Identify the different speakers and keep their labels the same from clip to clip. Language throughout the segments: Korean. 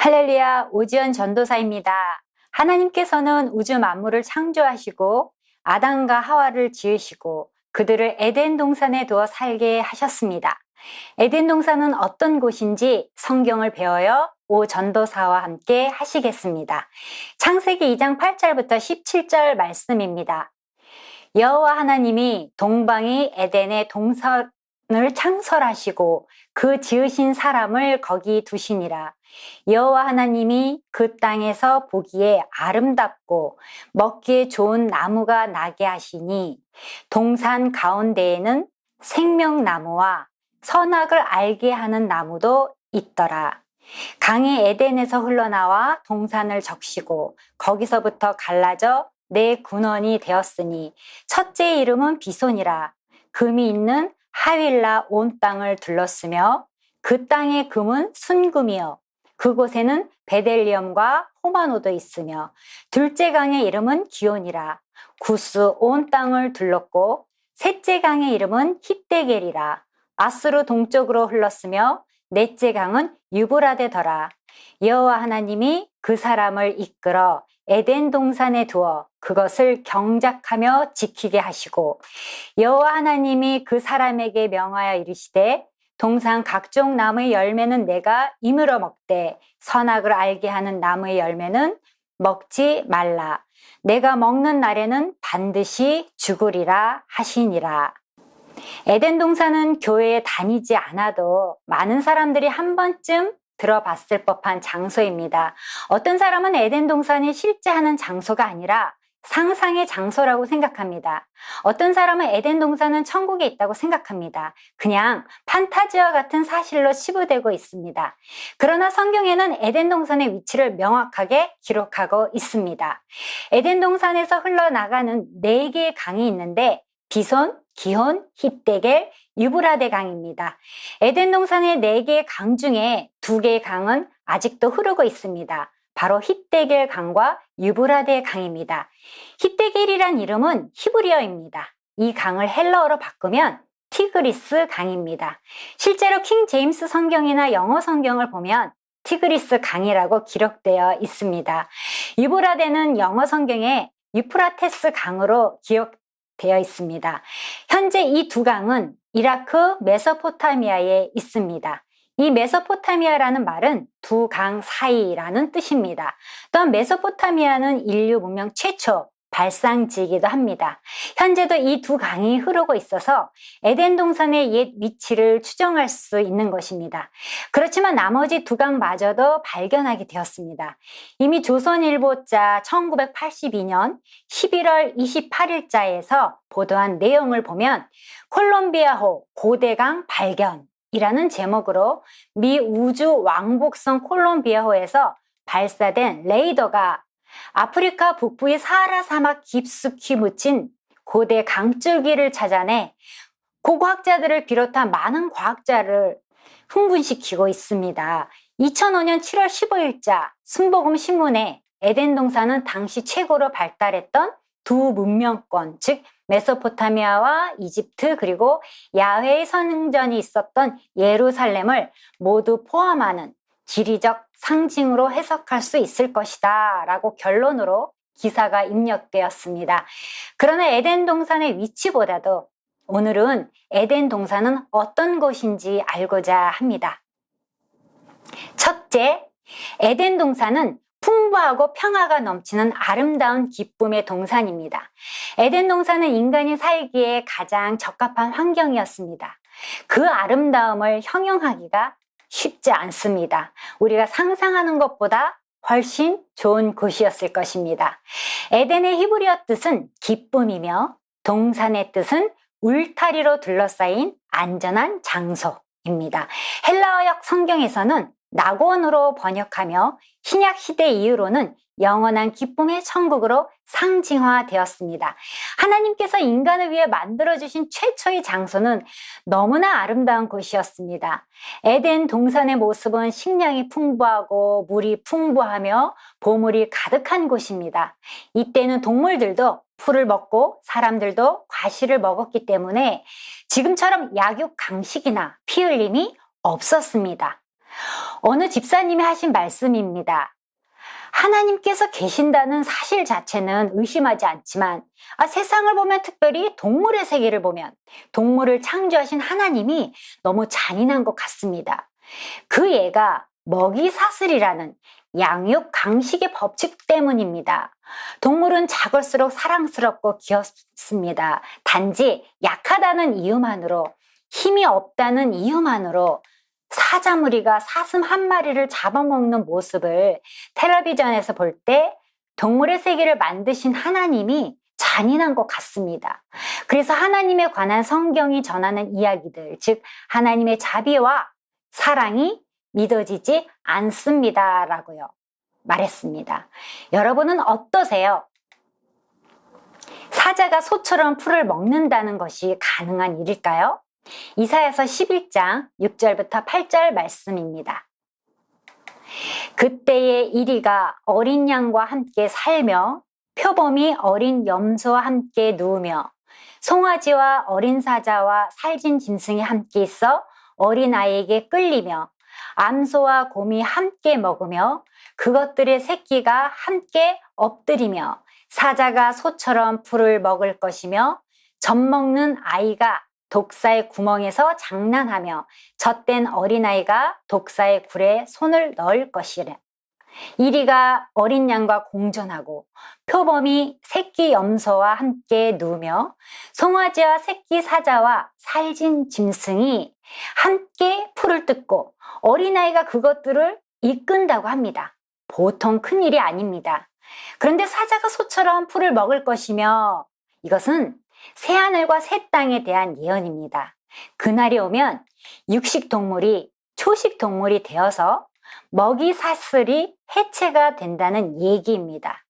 Speaker 1: 할렐루야, 오지연 전도사입니다. 하나님께서는 우주 만물을 창조하시고 아담과 하와를 지으시고 그들을 에덴 동산에 두어 살게 하셨습니다. 에덴 동산은 어떤 곳인지 성경을 배워요 오 전도사와 함께 하시겠습니다. 창세기 2장 8절부터 17절 말씀입니다. 여호와 하나님이 동방이 에덴의 동산을 창설하시고 그 지으신 사람을 거기 두시니라. 여호와 하나님이 그 땅에서 보기에 아름답고 먹기에 좋은 나무가 나게 하시니 동산 가운데에는 생명나무와 선악을 알게 하는 나무도 있더라. 강이 에덴에서 흘러나와 동산을 적시고 거기서부터 갈라져 네 군원이 되었으니 첫째 이름은 비손이라. 금이 있는 하윌라 온 땅을 둘렀으며 그 땅의 금은 순금이요 그곳에는 베델리엄과 호마노도 있으며 둘째 강의 이름은 기온이라. 구스 온 땅을 둘렀고 셋째 강의 이름은 힛데겔이라. 아스루 동쪽으로 흘렀으며 넷째 강은 유브라데더라. 여호와 하나님이 그 사람을 이끌어 에덴 동산에 두어 그것을 경작하며 지키게 하시고 여호와 하나님이 그 사람에게 명하여 이르시되 동산 각종 나무의 열매는 내가 이물어 먹되 선악을 알게 하는 나무의 열매는 먹지 말라. 내가 먹는 날에는 반드시 죽으리라 하시니라. 에덴 동산은 교회에 다니지 않아도 많은 사람들이 한 번쯤 들어봤을 법한 장소입니다. 어떤 사람은 에덴 동산이 실제 하는 장소가 아니라 상상의 장소라고 생각합니다. 어떤 사람은 에덴 동산은 천국에 있다고 생각합니다. 그냥 판타지와 같은 사실로 치부되고 있습니다. 그러나 성경에는 에덴 동산의 위치를 명확하게 기록하고 있습니다. 에덴 동산에서 흘러나가는 4개의 강이 있는데 비손, 기혼, 힛데겔, 유브라데 강입니다. 에덴 동산의 4개의 강 중에 2개의 강은 아직도 흐르고 있습니다. 바로 힛데겔 강과 유브라데 강입니다. 힛데겔이란 이름은 히브리어입니다. 이 강을 헬라어로 바꾸면 티그리스 강입니다. 실제로 킹 제임스 성경이나 영어 성경을 보면 티그리스 강이라고 기록되어 있습니다. 유브라데는 영어 성경에 유프라테스 강으로 기록되어 있습니다. 현재 이 2강은 이라크 메소포타미아에 있습니다. 이 메소포타미아라는 말은 2 강 사이라는 뜻입니다. 또한 메소포타미아는 인류 문명 최초 발상지이기도 합니다. 현재도 이 2 강이 흐르고 있어서 에덴 동산의 옛 위치를 추정할 수 있는 것입니다. 그렇지만 나머지 2 강마저도 발견하게 되었습니다. 이미 조선일보자 1982년 11월 28일자에서 보도한 내용을 보면 콜롬비아호 고대강 발견 이라는 제목으로 미 우주 왕복선 콜롬비아호에서 발사된 레이더가 아프리카 북부의 사하라 사막 깊숙이 묻힌 고대 강줄기를 찾아내 고고학자들을 비롯한 많은 과학자를 흥분시키고 있습니다. 2005년 7월 15일자 순복음 신문에 에덴 동산은 당시 최고로 발달했던 2 문명권, 즉 메소포타미아와 이집트 그리고 야훼의 성전이 있었던 예루살렘을 모두 포함하는 지리적 상징으로 해석할 수 있을 것이다 라고 결론으로 기사가 입력되었습니다. 그러나 에덴 동산의 위치보다도 오늘은 에덴 동산은 어떤 곳인지 알고자 합니다. 첫째, 에덴 동산은 풍부하고 평화가 넘치는 아름다운 기쁨의 동산입니다. 에덴 동산은 인간이 살기에 가장 적합한 환경이었습니다. 그 아름다움을 형용하기가 쉽지 않습니다. 우리가 상상하는 것보다 훨씬 좋은 곳이었을 것입니다. 에덴의 히브리어 뜻은 기쁨이며 동산의 뜻은 울타리로 둘러싸인 안전한 장소입니다. 헬라어역 성경에서는 낙원으로 번역하며 신약 시대 이후로는 영원한 기쁨의 천국으로 상징화되었습니다. 하나님께서 인간을 위해 만들어주신 최초의 장소는 너무나 아름다운 곳이었습니다. 에덴 동산의 모습은 식량이 풍부하고 물이 풍부하며 보물이 가득한 곳입니다. 이때는 동물들도 풀을 먹고 사람들도 과실을 먹었기 때문에 지금처럼 약육 강식이나 피 흘림이 없었습니다. 어느 집사님이 하신 말씀입니다. 하나님께서 계신다는 사실 자체는 의심하지 않지만 세상을 보면, 특별히 동물의 세계를 보면 동물을 창조하신 하나님이 너무 잔인한 것 같습니다. 그 예가 먹이 사슬이라는 양육 강식의 법칙 때문입니다. 동물은 작을수록 사랑스럽고 귀엽습니다. 단지 약하다는 이유만으로, 힘이 없다는 이유만으로 사자무리가 사슴 한 마리를 잡아먹는 모습을 텔레비전에서 볼 때 동물의 세계를 만드신 하나님이 잔인한 것 같습니다. 그래서 하나님에 관한 성경이 전하는 이야기들, 즉 하나님의 자비와 사랑이 믿어지지 않습니다 라고요 말했습니다. 여러분은 어떠세요? 사자가 소처럼 풀을 먹는다는 것이 가능한 일일까요? 이사야서 11장 6절부터 8절 말씀입니다. 그때에 이리가 어린 양과 함께 살며 표범이 어린 염소와 함께 누우며 송아지와 어린 사자와 살진 짐승이 함께 있어 어린아이에게 끌리며 암소와 곰이 함께 먹으며 그것들의 새끼가 함께 엎드리며 사자가 소처럼 풀을 먹을 것이며 젖먹는 아이가 독사의 구멍에서 장난하며 젖된 어린아이가 독사의 굴에 손을 넣을 것이래. 이리가 어린 양과 공존하고 표범이 새끼 염소와 함께 누우며 송아지와 새끼 사자와 살진 짐승이 함께 풀을 뜯고 어린아이가 그것들을 이끈다고 합니다. 보통 큰일이 아닙니다. 그런데 사자가 소처럼 풀을 먹을 것이며, 이것은 새하늘과 새 땅에 대한 예언입니다. 그날이 오면 육식동물이 초식동물이 되어서 먹이 사슬이 해체가 된다는 얘기입니다.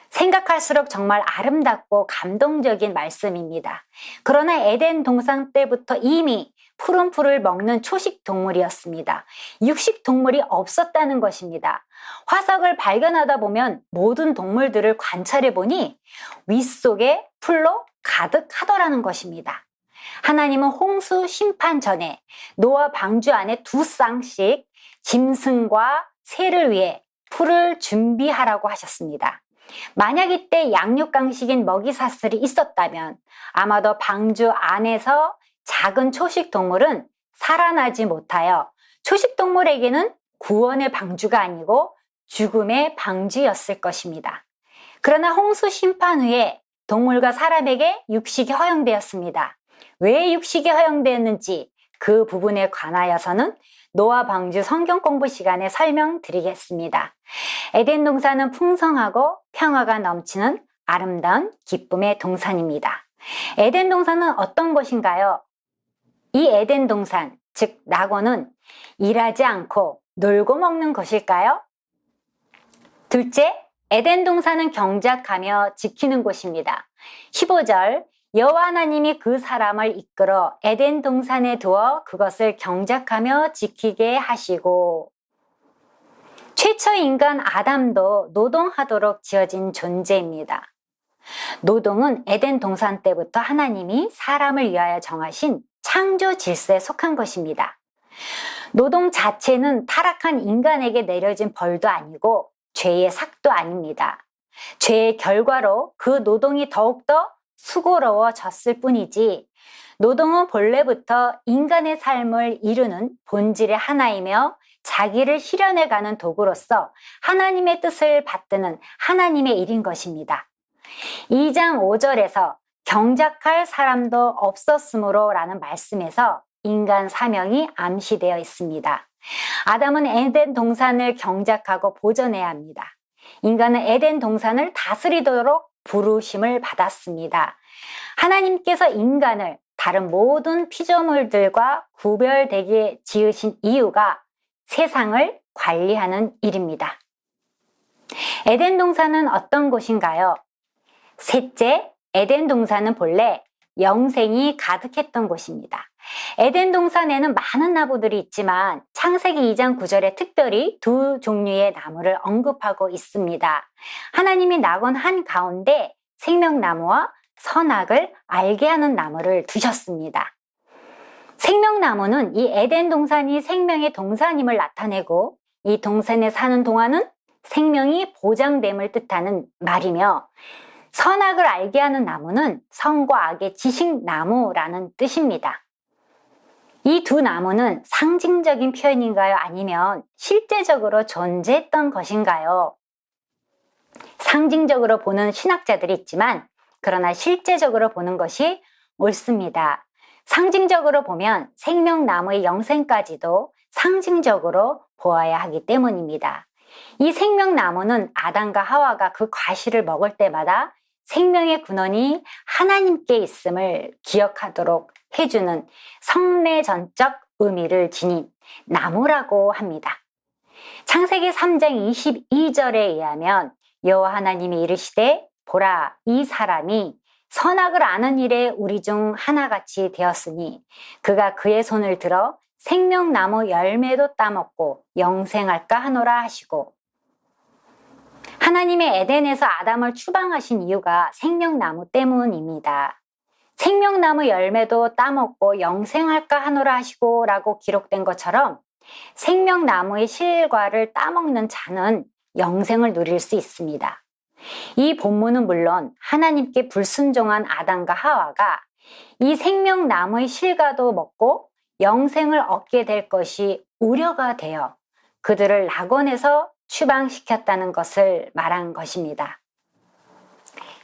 Speaker 1: 생각할수록 정말 아름답고 감동적인 말씀입니다. 그러나 에덴 동산 때부터 이미 푸른 풀을 먹는 초식 동물이었습니다. 육식 동물이 없었다는 것입니다. 화석을 발견하다 보면 모든 동물들을 관찰해 보니 윗속에 풀로 가득하더라는 것입니다. 하나님은 홍수 심판 전에 노아 방주 안에 2쌍씩 짐승과 새를 위해 풀을 준비하라고 하셨습니다. 만약 이때 양육강식인 먹이사슬이 있었다면 아마도 방주 안에서 작은 초식동물은 살아나지 못하여 초식동물에게는 구원의 방주가 아니고 죽음의 방주였을 것입니다. 그러나 홍수 심판 후에 동물과 사람에게 육식이 허용되었습니다. 왜 육식이 허용되었는지 그 부분에 관하여서는 노아 방주 성경 공부 시간에 설명드리겠습니다. 에덴 동산은 풍성하고 평화가 넘치는 아름다운 기쁨의 동산입니다. 에덴 동산은 어떤 곳인가요? 이 에덴 동산, 즉 낙원은 일하지 않고 놀고 먹는 곳일까요? 둘째, 에덴 동산은 경작하며 지키는 곳입니다. 15절, 여호와 하나님이 그 사람을 이끌어 에덴 동산에 두어 그것을 경작하며 지키게 하시고, 최초 인간 아담도 노동하도록 지어진 존재입니다. 노동은 에덴 동산 때부터 하나님이 사람을 위하여 정하신 창조 질서에 속한 것입니다. 노동 자체는 타락한 인간에게 내려진 벌도 아니고 죄의 삭도 아닙니다. 죄의 결과로 그 노동이 더욱더 수고로워졌을 뿐이지, 노동은 본래부터 인간의 삶을 이루는 본질의 하나이며 자기를 실현해가는 도구로서 하나님의 뜻을 받드는 하나님의 일인 것입니다. 2장 5절에서 경작할 사람도 없었으므로 라는 말씀에서 인간 사명이 암시되어 있습니다. 아담은 에덴 동산을 경작하고 보존해야 합니다. 인간은 에덴 동산을 다스리도록 부르심을 받았습니다. 하나님께서 인간을 다른 모든 피조물들과 구별되게 지으신 이유가 세상을 관리하는 일입니다. 에덴 동산은 어떤 곳인가요? 셋째, 에덴 동산은 본래 영생이 가득했던 곳입니다. 에덴 동산에는 많은 나무들이 있지만 창세기 2장 9절에 특별히 2 종류의 나무를 언급하고 있습니다. 하나님이 낙원 한가운데 생명나무와 선악을 알게 하는 나무를 두셨습니다. 생명나무는 이 에덴 동산이 생명의 동산임을 나타내고 이 동산에 사는 동안은 생명이 보장됨을 뜻하는 말이며 선악을 알게 하는 나무는 선과 악의 지식나무라는 뜻입니다. 이 두 나무는 상징적인 표현인가요? 아니면 실제적으로 존재했던 것인가요? 상징적으로 보는 신학자들이 있지만 그러나 실제적으로 보는 것이 옳습니다. 상징적으로 보면 생명나무의 영생까지도 상징적으로 보아야 하기 때문입니다. 이 생명나무는 아담과 하와가 그 과실을 먹을 때마다 생명의 근원이 하나님께 있음을 기억하도록 해주는 성례전적 의미를 지닌 나무라고 합니다. 창세기 3장 22절에 의하면 여호와 하나님이 이르시되 보라 이 사람이 선악을 아는 일에 우리 중 하나같이 되었으니 그가 그의 손을 들어 생명나무 열매도 따먹고 영생할까 하노라 하시고, 하나님의 에덴에서 아담을 추방하신 이유가 생명나무 때문입니다. 생명나무 열매도 따먹고 영생할까 하노라 하시고 라고 기록된 것처럼 생명나무의 실과를 따먹는 자는 영생을 누릴 수 있습니다. 이 본문은 물론 하나님께 불순종한 아담과 하와가 이 생명나무의 실과도 먹고 영생을 얻게 될 것이 우려가 되어 그들을 낙원에서 추방시켰다는 것을 말한 것입니다.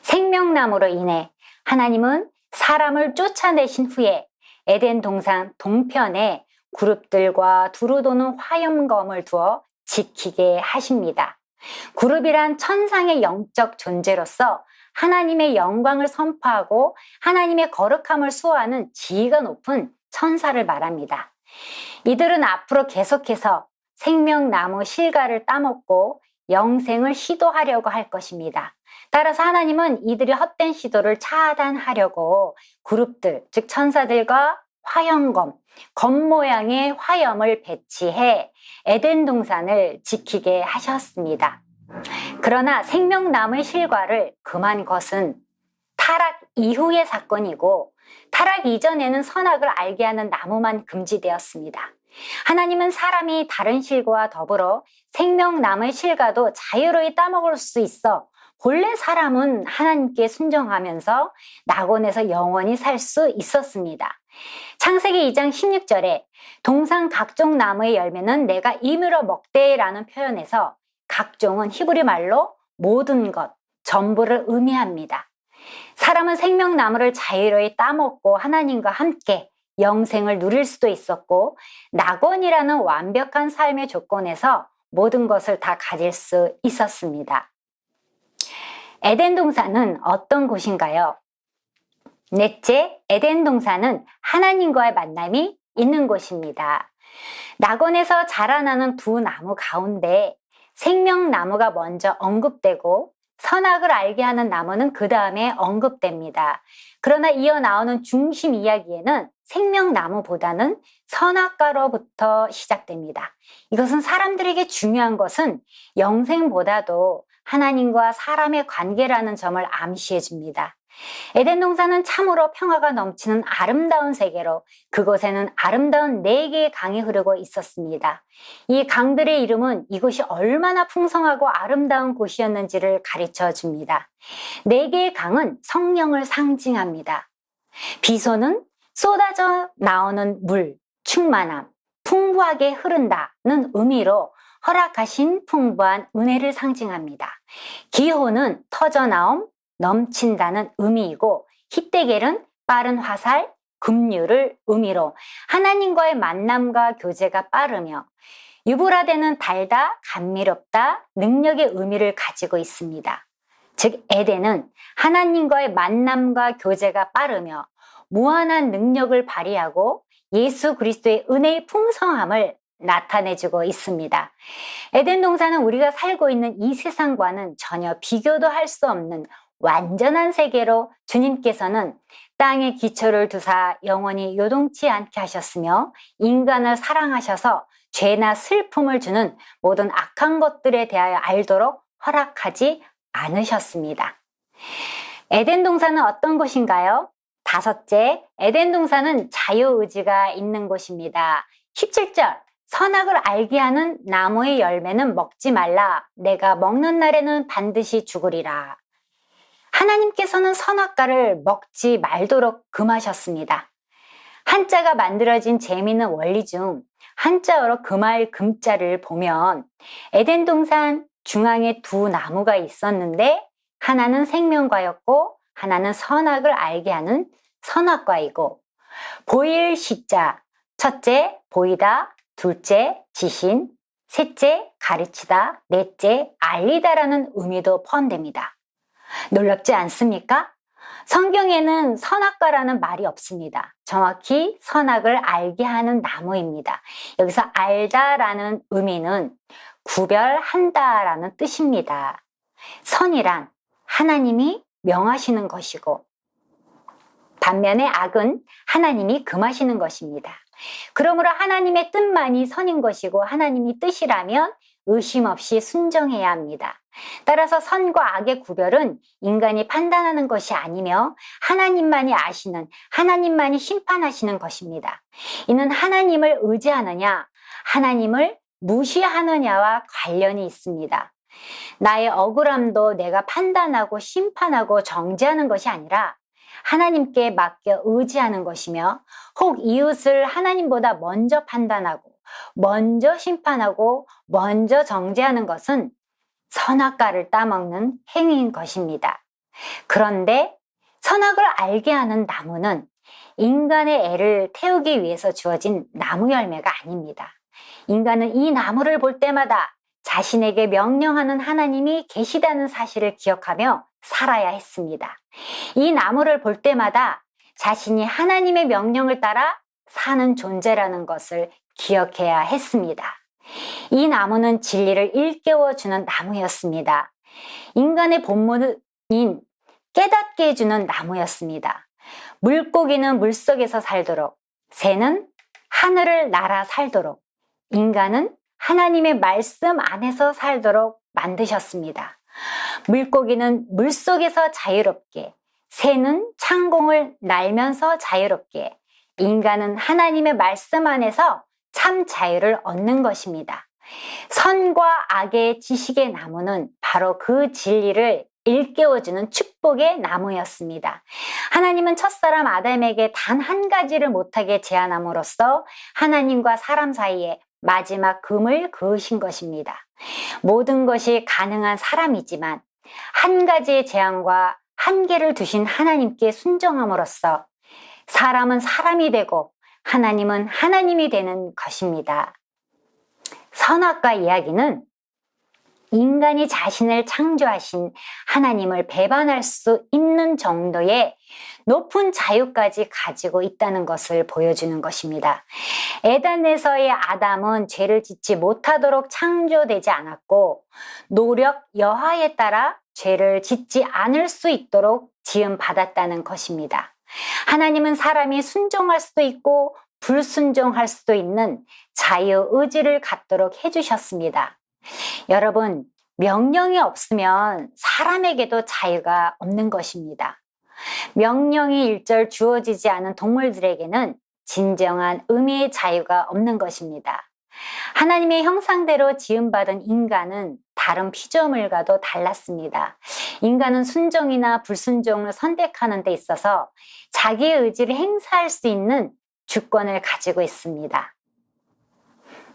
Speaker 1: 생명나무로 인해 하나님은 사람을 쫓아내신 후에 에덴 동산 동편에 그룹들과 두루 도는 화염검을 두어 지키게 하십니다. 그룹이란 천상의 영적 존재로서 하나님의 영광을 선포하고 하나님의 거룩함을 수호하는 지위가 높은 천사를 말합니다. 이들은 앞으로 계속해서 생명나무 실과를 따먹고 영생을 시도하려고 할 것입니다. 따라서 하나님은 이들이 헛된 시도를 차단하려고 그룹들, 즉 천사들과 화염검, 검 모양의 화염을 배치해 에덴 동산을 지키게 하셨습니다. 그러나 생명나무의 실과를 금한 것은 타락 이후의 사건이고 타락 이전에는 선악을 알게 하는 나무만 금지되었습니다. 하나님은 사람이 다른 실과와 더불어 생명나무의 실과도 자유로이 따먹을 수 있어 본래 사람은 하나님께 순종하면서 낙원에서 영원히 살 수 있었습니다. 창세기 2장 16절에 동산 각종 나무의 열매는 내가 임으로 먹되라는 표현에서 각종은 히브리 말로 모든 것, 전부를 의미합니다. 사람은 생명나무를 자유로이 따먹고 하나님과 함께 영생을 누릴 수도 있었고 낙원이라는 완벽한 삶의 조건에서 모든 것을 다 가질 수 있었습니다. 에덴 동산은 어떤 곳인가요? 넷째, 에덴 동산은 하나님과의 만남이 있는 곳입니다. 낙원에서 자라나는 두 나무 가운데 생명나무가 먼저 언급되고 선악을 알게 하는 나무는 그 다음에 언급됩니다. 그러나 이어 나오는 중심 이야기에는 생명나무보다는 선악과로부터 시작됩니다. 이것은 사람들에게 중요한 것은 영생보다도 하나님과 사람의 관계라는 점을 암시해 줍니다. 에덴 동산은 참으로 평화가 넘치는 아름다운 세계로 그곳에는 아름다운 4개의 강이 흐르고 있었습니다. 이 강들의 이름은 이곳이 얼마나 풍성하고 아름다운 곳이었는지를 가르쳐 줍니다. 4개의 강은 성령을 상징합니다. 비소는 쏟아져 나오는 물, 충만함, 풍부하게 흐른다는 의미로 허락하신 풍부한 은혜를 상징합니다. 기호는 터져나옴, 넘친다는 의미이고 히데겔은 빠른 화살, 급류를 의미로 하나님과의 만남과 교제가 빠르며 유브라데는 달다, 감미롭다, 능력의 의미를 가지고 있습니다. 즉 에덴은 하나님과의 만남과 교제가 빠르며 무한한 능력을 발휘하고 예수 그리스도의 은혜의 풍성함을 나타내주고 있습니다. 에덴 동산은 우리가 살고 있는 이 세상과는 전혀 비교도 할 수 없는 완전한 세계로 주님께서는 땅에 기초를 두사 영원히 요동치 않게 하셨으며 인간을 사랑하셔서 죄나 슬픔을 주는 모든 악한 것들에 대하여 알도록 허락하지 않으셨습니다. 에덴 동산은 어떤 곳인가요? 다섯째, 에덴 동산은 자유의지가 있는 곳입니다. 17절, 선악을 알게 하는 나무의 열매는 먹지 말라. 내가 먹는 날에는 반드시 죽으리라. 하나님께서는 선악과를 먹지 말도록 금하셨습니다. 한자가 만들어진 재미있는 원리 중 한자어로 금할 금자를 보면 에덴 동산 중앙에 두 나무가 있었는데 하나는 생명과였고 하나는 선악을 알게 하는 선악과이고, 보일 시자, 첫째 보이다, 둘째 지신, 셋째 가르치다, 넷째 알리다라는 의미도 포함됩니다. 놀랍지 않습니까? 성경에는 선악과라는 말이 없습니다. 정확히 선악을 알게 하는 나무입니다. 여기서 알다라는 의미는 구별한다라는 뜻입니다. 선이란 하나님이 명하시는 것이고, 반면에 악은 하나님이 금하시는 것입니다. 그러므로 하나님의 뜻만이 선인 것이고 하나님이 뜻이라면 의심 없이 순종해야 합니다. 따라서 선과 악의 구별은 인간이 판단하는 것이 아니며 하나님만이 아시는, 하나님만이 심판하시는 것입니다. 이는 하나님을 의지하느냐, 하나님을 무시하느냐와 관련이 있습니다. 나의 억울함도 내가 판단하고 심판하고 정죄하는 것이 아니라 하나님께 맡겨 의지하는 것이며, 혹 이웃을 하나님보다 먼저 판단하고 먼저 심판하고 먼저 정죄하는 것은 선악과를 따먹는 행위인 것입니다. 그런데 선악을 알게 하는 나무는 인간의 애를 태우기 위해서 주어진 나무 열매가 아닙니다. 인간은 이 나무를 볼 때마다 자신에게 명령하는 하나님이 계시다는 사실을 기억하며 살아야 했습니다. 이 나무를 볼 때마다 자신이 하나님의 명령을 따라 사는 존재라는 것을 기억해야 했습니다. 이 나무는 진리를 일깨워주는 나무였습니다. 인간의 본문인 깨닫게 해주는 나무였습니다. 물고기는 물속에서 살도록, 새는 하늘을 날아 살도록, 인간은 하나님의 말씀 안에서 살도록 만드셨습니다. 물고기는 물속에서 자유롭게, 새는 창공을 날면서 자유롭게, 인간은 하나님의 말씀 안에서 참 자유를 얻는 것입니다. 선과 악의 지식의 나무는 바로 그 진리를 일깨워주는 축복의 나무였습니다. 하나님은 첫사람 아담에게 단 한 가지를 못하게 제안함으로써 하나님과 사람 사이에 마지막 금을 그으신 것입니다. 모든 것이 가능한 사람이지만 한 가지의 제한과 한계를 두신 하나님께 순종함으로써 사람은 사람이 되고 하나님은 하나님이 되는 것입니다. 선악과 이야기는 인간이 자신을 창조하신 하나님을 배반할 수 있는 정도의 높은 자유까지 가지고 있다는 것을 보여주는 것입니다. 에덴에서의 아담은 죄를 짓지 못하도록 창조되지 않았고, 노력 여하에 따라 죄를 짓지 않을 수 있도록 지음받았다는 것입니다. 하나님은 사람이 순종할 수도 있고 불순종할 수도 있는 자유의지를 갖도록 해주셨습니다. 여러분, 명령이 없으면 사람에게도 자유가 없는 것입니다. 명령이 일절 주어지지 않은 동물들에게는 진정한 의미의 자유가 없는 것입니다. 하나님의 형상대로 지음받은 인간은 다른 피조물과도 달랐습니다. 인간은 순종이나 불순종을 선택하는 데 있어서 자기의 의지를 행사할 수 있는 주권을 가지고 있습니다.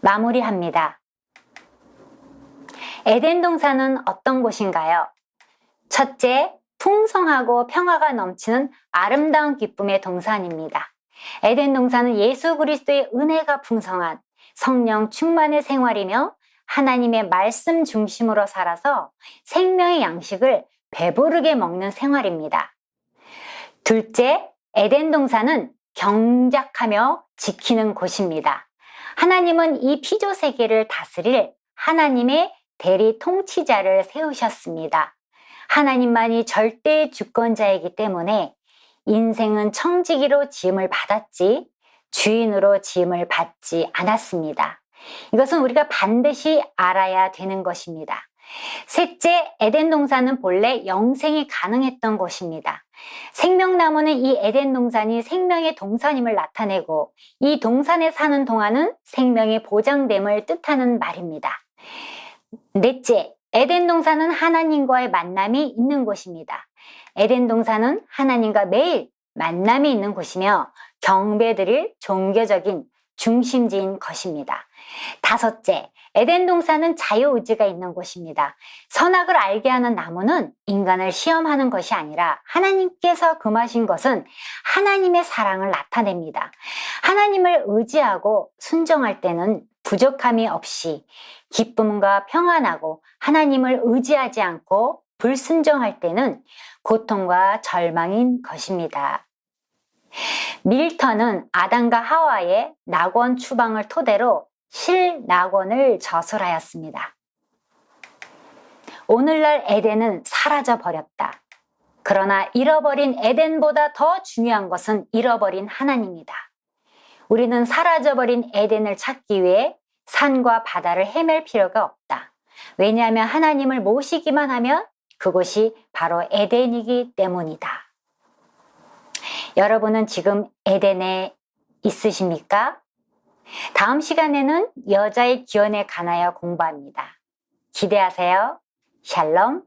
Speaker 1: 마무리합니다. 에덴 동산은 어떤 곳인가요? 첫째, 풍성하고 평화가 넘치는 아름다운 기쁨의 동산입니다. 에덴 동산은 예수 그리스도의 은혜가 풍성한 성령 충만의 생활이며 하나님의 말씀 중심으로 살아서 생명의 양식을 배부르게 먹는 생활입니다. 둘째, 에덴 동산은 경작하며 지키는 곳입니다. 하나님은 이 피조 세계를 다스릴 하나님의 대리 통치자를 세우셨습니다. 하나님만이 절대 주권자이기 때문에 인생은 청지기로 지음을 받았지 주인으로 지음을 받지 않았습니다. 이것은 우리가 반드시 알아야 되는 것입니다. 셋째, 에덴 동산은 본래 영생이 가능했던 곳입니다. 생명나무는 이 에덴 동산이 생명의 동산임을 나타내고 이 동산에 사는 동안은 생명의 보장됨을 뜻하는 말입니다. 넷째, 에덴 동산은 하나님과의 만남이 있는 곳입니다. 에덴 동산은 하나님과 매일 만남이 있는 곳이며 경배드릴 종교적인 중심지인 것입니다. 다섯째, 에덴 동산은 자유의지가 있는 곳입니다. 선악을 알게 하는 나무는 인간을 시험하는 것이 아니라 하나님께서 금하신 것은 하나님의 사랑을 나타냅니다. 하나님을 의지하고 순종할 때는 부족함이 없이 기쁨과 평안하고 하나님을 의지하지 않고 불순종할 때는 고통과 절망인 것입니다. 밀턴은 아담과 하와의 낙원 추방을 토대로 실낙원을 저술하였습니다. 오늘날 에덴은 사라져 버렸다. 그러나 잃어버린 에덴보다 더 중요한 것은 잃어버린 하나님이다. 우리는 사라져버린 에덴을 찾기 위해 산과 바다를 헤맬 필요가 없다. 왜냐하면 하나님을 모시기만 하면 그곳이 바로 에덴이기 때문이다. 여러분은 지금 에덴에 있으십니까? 다음 시간에는 여자의 기원에 관하여 공부합니다. 기대하세요. 샬롬.